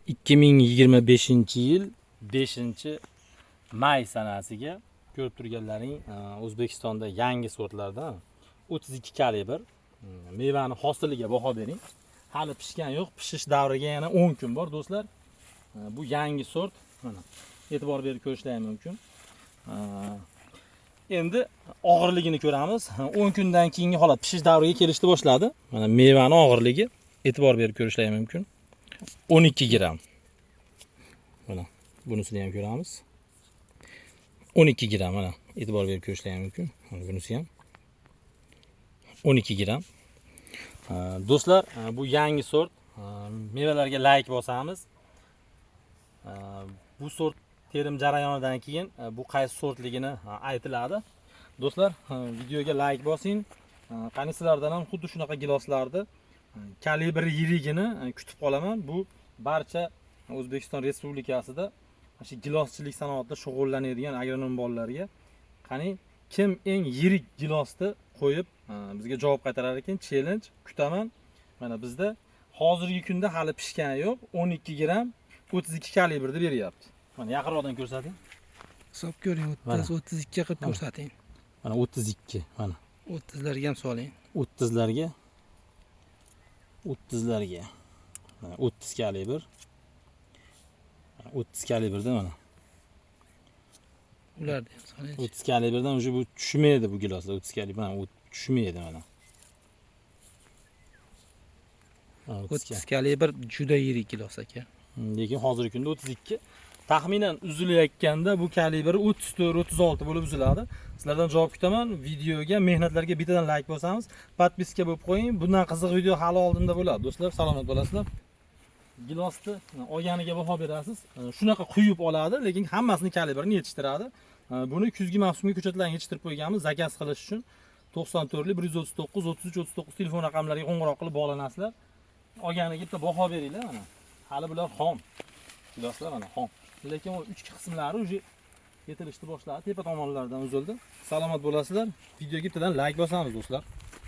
2025-yil 5-may sanasiga ko'rib turganlaring O'zbekistonda yangi sortlardan 32 kalibr mevani hosiliga baho bering. Hali pishgan yo'q, pishish davriga yana 10 kun bor do'stlar. Bu yangi sort. Mana e'tibor berib ko'rishlaring mumkin. Endi og'irligini ko'ramiz. 10 kundan keyingi holat pishish davriga kelishni boshladi. Mana mevani og'irligi e'tibor berib ko'rishlaring mumkin. 12 gram. Mana bunisini ham ko'ramiz. 12 gram mana e'tibor berib ko'rishlaring mumkin. Mana bunisi ham 12 gram. Do'stlar, bu yangi sort. Mevalarga like bosamiz. Bu sort terim jarayonidan keyin bu qaysi sortligini aytiladi. Do'stlar, videoga like bosing. Qani sizlardan ham xuddi shunaqa giloslarni kalibri yirigini kutib qolaman. Bu barcha O'zbekiston Respublikasida shu giloschilik sanoatida shug'ullanadigan agronom bolalarga qani kim eng yirik gilosni qo'yib bizga javob qaytarar ekan, challenge kutaman. Mana bizda hozirgi kunda hali pishgan yo'q, 12 gram 32 kalibrda beryapti. Mana yaqinroqdan ko'rsating. Hisob ko'ring, 30 32 qilib ko'rsating. Mana 32, mana 30 larga ham soling. 30 larga. 30 larga. Mana 30 kalibr. 30 kalibrda mana. Ularni ham soling. 30 kalibrdan уже bu tushmaydi bu giloslar. 30 kalibr mana u tushmaydi mana. 30 kalibr juda yirik gilos aka. Lekin hozirgi kunda 32. Taxminan uzilayotganda bu kalibr 34-36 bo'lib uziladi. Sizlardan javob kutaman. Videoga, mehnatlarga bittadan like bosamiz, podpiska bo'lib qo'ying. Bundan qiziq video hali oldinda bo'ladi. Do'stlar, salomat bo'lasizlar. Gilosni olganiga baho berasiz. Shunaqa quyib oladi, lekin hammasini kalibrini yetishtiradi. Buni kuzgi mavsumga ko'chatlarga yetishtirib qo'yganmiz zakaz qilish uchun. 94 139 33 39 telefon raqamlariga qo'ng'iroq qilib bog'lanasizlar. Olganiga bitta baho beringlar mana. Hali bular xom. Giloslar mana xom. Lekin o ichki qismlari уже yetilishni boshladi. Tepa tomonlardan uzildi. Salomat bo'lasizlar. Videoga bittadan like bosamiz do'stlar.